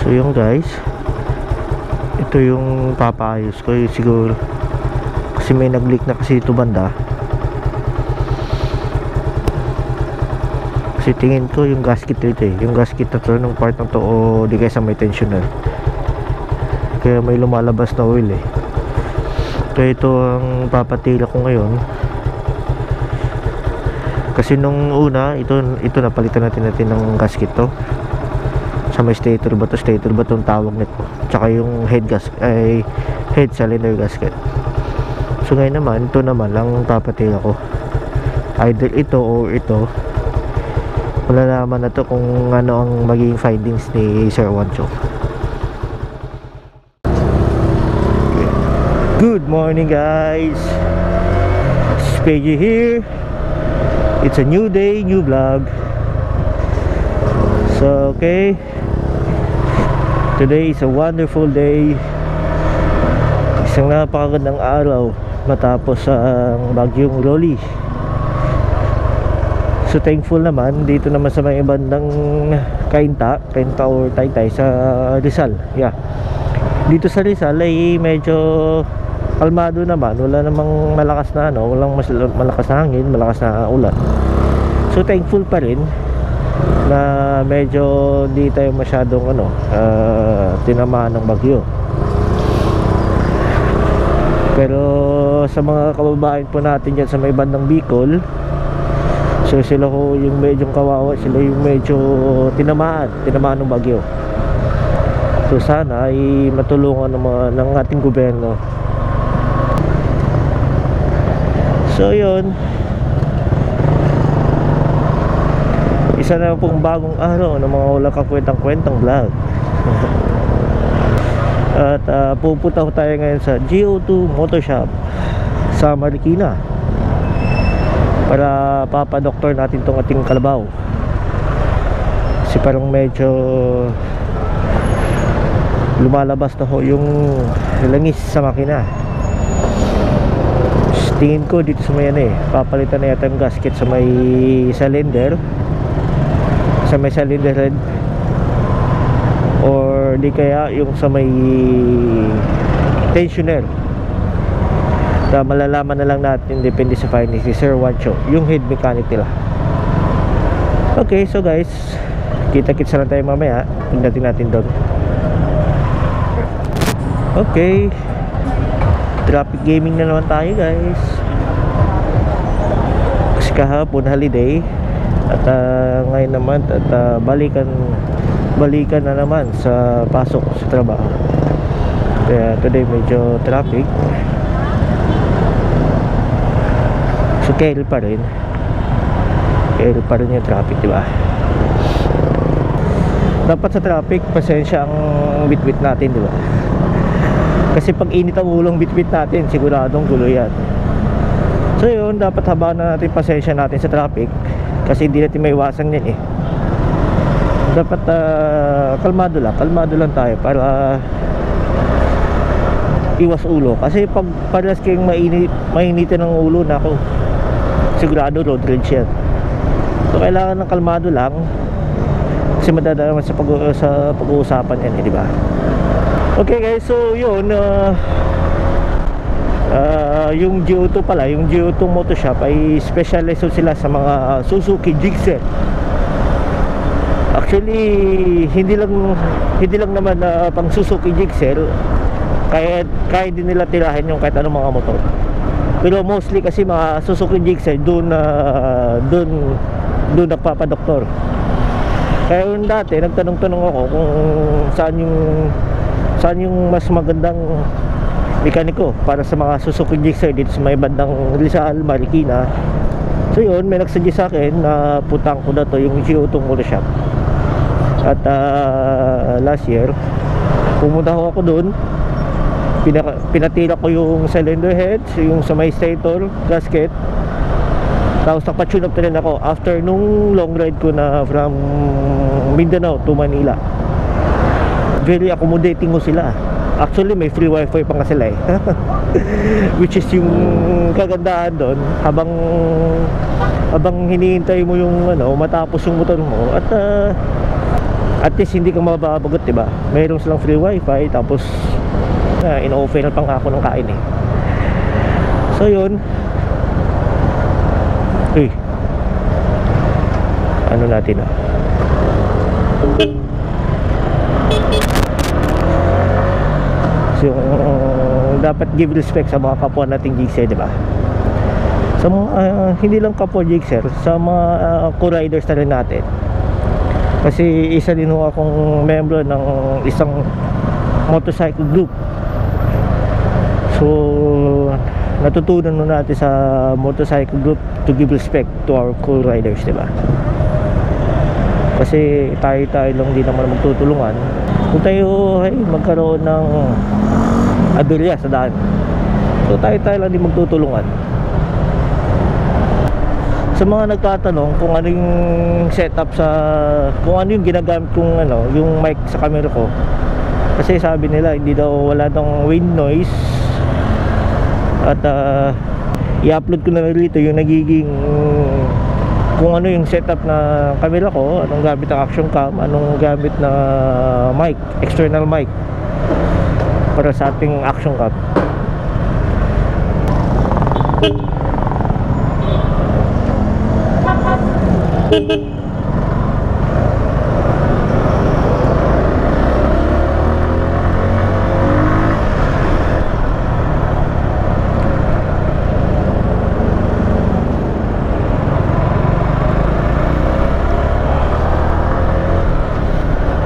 So yung guys, ito yung papaayos ko siguro kasi may nag-leak na kasi ito banda. Kasi tingin ko yung gasket dito yung gasket na to ng part na to o di kaya sa may tensioner, kaya may lumalabas na oil kaya ito ang papatila ko ngayon. Kasi nung una ito napalitan natin ng gasket to sa may stator ba tong tawag nito, tsaka yung head cylinder gasket. So ngayon naman ito naman lang papatila ko, either ito or ito. Malalaman na to kung ano ang magiging findings ni Sir Wancho. Good morning guys, it's PJ here. It's a new day, new vlog. So okay, today is a wonderful day. Isang napakagandang araw matapos ang bagyong Rolly. So thankful naman dito naman sa may bandang Cainta or Taytay sa Rizal. Yeah. Dito sa Rizal ay medyo kalmado naman, wala namang malakas na walang malakas na hangin, malakas na ulan. So thankful pa rin na medyo di tayo masyadong tinamaan ng bagyo. Pero sa mga kababayan po natin dyan sa may bandang Bicol, so sila ho yung medyo kawawa, sila yung medyo tinamaan ng bagyo. So sana ay matulungan ng ating gobyerno. So yun, isa na pong bagong araw ng mga wala kakwentang-kwentang vlog. At pupunta tayo ngayon sa GO2 Motor Shop sa Marikina para papadoktor natin tong ating kalabaw. Kasi parang medyo lumalabas na ho yung langis sa makina. Tingin ko dito sa may papalitan na yata yung gasket sa may cylinder head, or di kaya yung sa may tensioner. Malalaman na lang natin, depende sa findings ni Sir Wancho, yung head mechanic nila. Okay, so guys, kita-kits lang tayo mamaya pagdating natin doon. Okay, traffic gaming na naman tayo guys, kasi kahapon holiday at ngayon naman at balikan na naman sa pasok sa trabaho. Kaya today medyo traffic. So carry pa rin yung traffic, diba? Dapat sa traffic pasensya ang bitbit natin, diba? Kasi pag init ang ulong bitbit natin, siguradong gulo yan. So yun, dapat habaan na natin pasensya natin sa traffic, kasi hindi natin maiwasan yan Dapat kalmado lang tayo para iwas ulo. Kasi pag parehas kayong mainitin ng ulo, nako, sigurado road rage yan. So kailangan ng kalmado lang, kasi madadalaman sa pag-uusapan yan, di ba? Okay guys, so yun, yung GO2 pala, yung GO2 Motor Shop ay specialized sila sa mga Suzuki Gixxer. Actually, hindi lang naman pang Suzuki Gixxer, kaya din nila tirahin yung kahit anong mga motor. Pero mostly kasi mga Suzuki Gixxer doon nagpapadoktor. Kaya yung dati nagtanong-tanong ako kung saan yung mas magandang mekaniko para sa mga Suzuki Gixxer dito sa may bandang Rizal, Marikina. So yun, may nagsuggest sa akin na putang ko na to yung GO2 Motor Shop. At last year pumunta ako doon, pinatira ko yung cylinder heads, yung sa may stator gasket, tapos nagpa-tune up na rin ako after nung long ride ko na from Mindanao to Manila. Very accommodating mo sila. Actually may free wifi pa nga sila which is yung kagandahan doon, habang hinihintay mo yung matapos yung motor mo, at At least hindi ka mababagot, diba? Mayroon silang free wifi, tapos in-offer pa nga ako ng kain eh. So yun, ano natin so dapat give respect sa mga kapwa nating Gixxer, diba? Sa mga hindi lang kapwa Gixxer, sa mga co-riders na rin natin. Kasi isa din ho akong membro ng isang motorcycle group. So natutunan nun natin sa motorcycle group to give respect to our co-riders, diba? Kasi tayo lang din naman magtutulungan. Kung tayo ay magkaroon ng aberya sa daan, so tayo lang din magtutulungan. Sa mga nagtatanong kung ano yung setup sa, kung ano yung ginagamit kong yung mic sa camera ko, kasi sabi nila hindi daw, wala daw wind noise. At i-upload ko na rito yung nagiging kung ano yung setup na camera ko, anong gamit ng action cam, anong gamit na mic, external mic para sa ating action cam.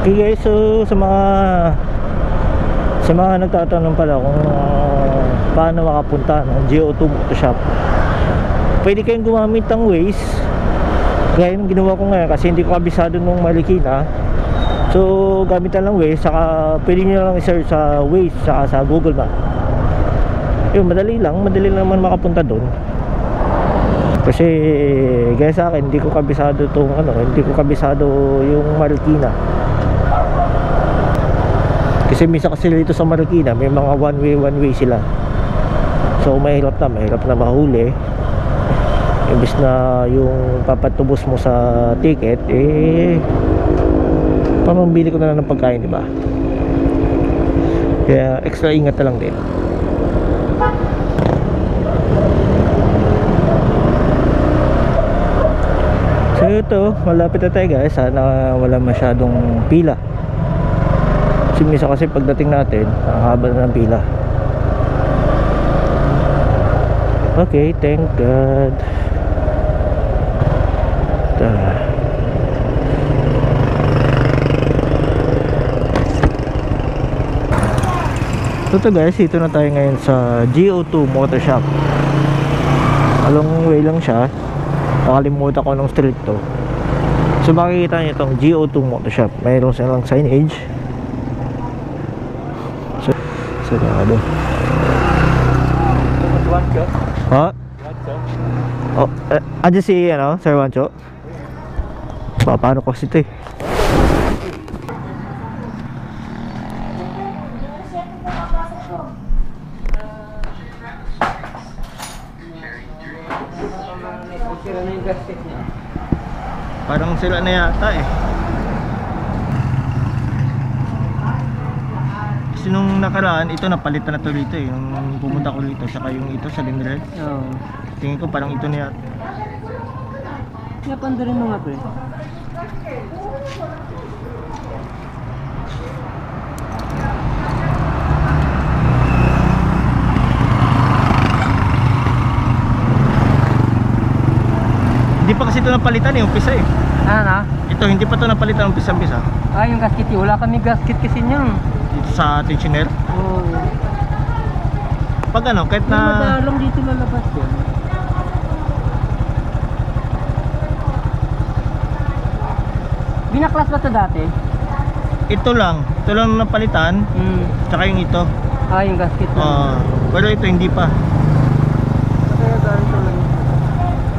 Okay guys, so sa mga nagtatanong pala kung paano makapunta ng GO2 Motoshop, pwede kayong gumamit ng Waze gaya ng ginawa ko ngayon kasi hindi ko kabisado nung Marikina. So gamitan lang Waze, saka pwede nyo lang i-search sa Waze saka sa Google Map. Yun, madali lang naman makapunta doon. Kasi gaya sa akin, hindi ko kabisado yung Marikina. Kasi minsan kasi dito sa Marikina may mga one way sila. So mahirap na mahuli. Imbis na yung papatubos mo sa ticket, pamambili ko na lang ng pagkain, diba? Kaya extra ingat na lang din. So ito, malapit na tayo guys. Sana wala masyadong pila. Minsan kasi pagdating natin, ang haba na ng pila. Okay, thank God. So guys, ito na tayo ngayon sa GO2 Motoshop. Along way lang siya. Nakalimutan ko ng street to. So makikita niyo itong GO2 Motoshop. Mayroon silang signage. Sarado. Ha? Oh, andyan si Sir Wancho? Paano ko kasi ito eh? Parang sila na yata eh. Kasi nung nakaraan, ito napalitan na to rito eh. Nung pumunta ko rito, saka yung ito sa Lindred. Oo. Tingin ko parang ito na yata. Napanda rin mga pre. Hindi pa kasi ito napalitan eh, umpisa eh. Ano? Ito, hindi pa ito napalitan umpisa-umpisa. Ah, yung gasket yun. Wala kami gasket kasi niyan. Dito sa tensioner? Oo. Pag kahit na... Madalong dito lalabas yan. Binaklas ba ito dati? Ito lang napalitan. Tsaka yung ito. Ah, yung gasket lang. Pero ito hindi pa. Kaya ganito lang.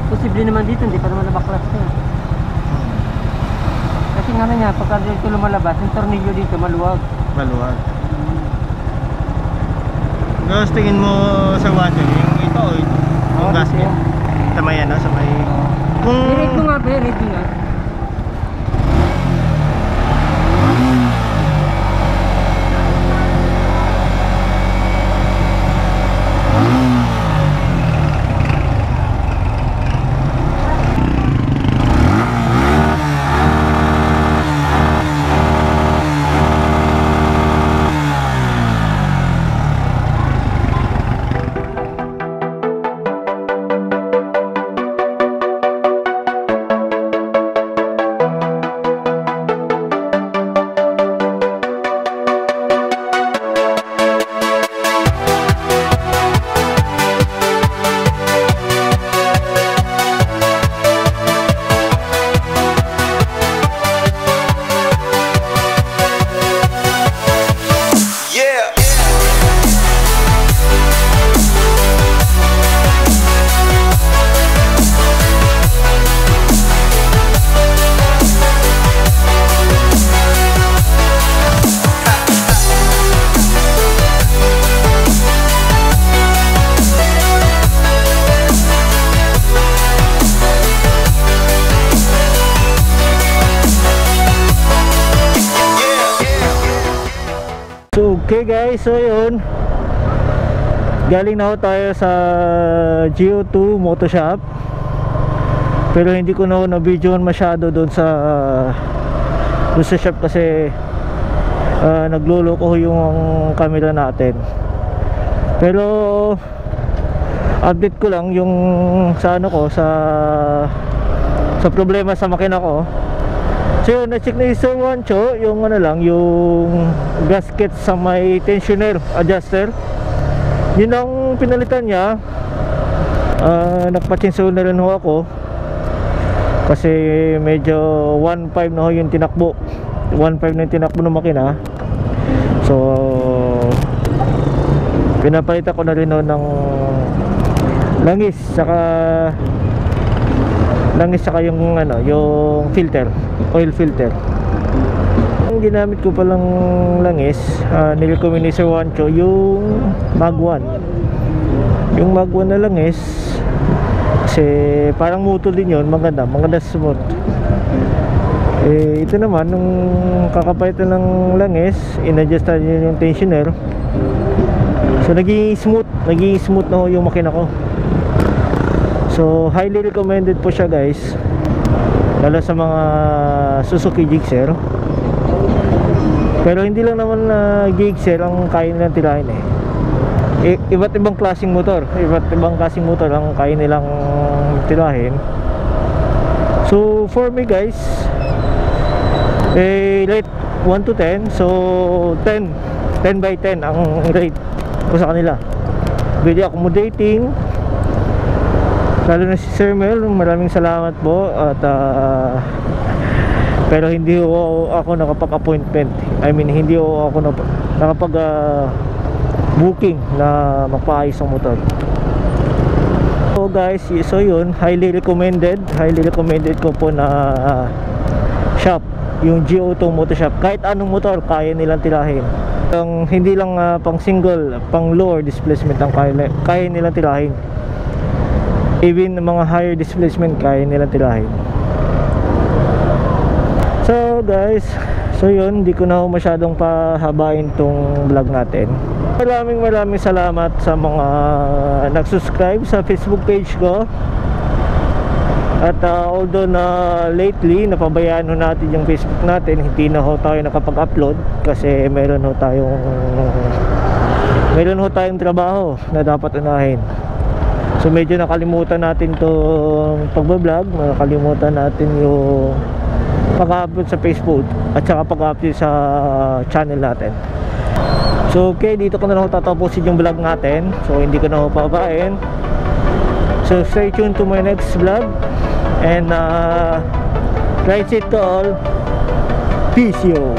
Posible naman dito, hindi pa naman nabaklas na. Kasi nga niya, pagka dito lumalabas, yung tornilyo dito maluwag. Maluwag. Tapos tingin mo sa water, yung ito o ito? Yung gasket. Tama yan, sa may... I-read mo nga ba, i-read mo nga. So okay guys, so yun, galing na ho tayo sa GO2 Moto Shop, pero hindi ko na ho na-videoan masyado doon sa shop kasi nagluloko yung camera natin. Pero update ko lang yung sa ano ko, sa problema sa makina ko. So yun, na-check ni Sir Juancho yung ano lang, yung gasket sa may tensioner adjuster. Yun ang pinalitan niya. Nagpa-chainsaw na rin ho ako kasi medyo 1.5 na ho yung tinakbo. 1.5 na yung tinakbo ng makina. So pinapalitan ko na rin ho ng langis saka yung ano, yung filter, oil filter. Ang ginamit ko palang langis, nirecommend ni Sir Juancho yung Mag 1. Yung Mag 1 na langis kasi parang muto din yun, maganda smooth. Ito naman nung kakapalitan ng langis, in-adjust na yung tensioner. So naging smooth na ho yung makina ko. So highly recommended po siya guys, lalo sa mga Suzuki Gixxer. Pero hindi lang naman na Gixxer ang kaya nilang tirahin iba't ibang klaseng motor ang kaya nilang tirahin. So for me guys, rate 1 to 10, so 10 by 10 ang rate ko sa kanila. Very accommodating, lalo na si Sir Mel, maraming salamat po. At pero hindi ako nakapag-appointment, hindi ako nakapag-booking na magpaayos ng motor. So guys, so yun, highly recommended ko po na shop, yung GO2 Moto Shop. Kahit anong motor kaya nilang tirahin. Hindi lang pang single, pang lower displacement ang kaya nilang tirahin. Even mga higher displacement kaya nilang tirahin. So guys, so yun, hindi ko na masyadong pahabain tong vlog natin. Maraming salamat sa mga nag-subscribe sa Facebook page ko. At although na lately napabayaan ho natin yung Facebook natin, hindi na ho tayo nakapag-upload kasi meron ho tayong trabaho na dapat unahin. So medyo nakalimutan natin itong pagbablog, nakalimutan natin yung pag-upload sa Facebook at saka pag-upload sa channel natin. So okay, dito ko na lang tatapusin yung vlog natin. So hindi ko na pababain. So stay tuned to my next vlog. And ride safe to all. Peace yo.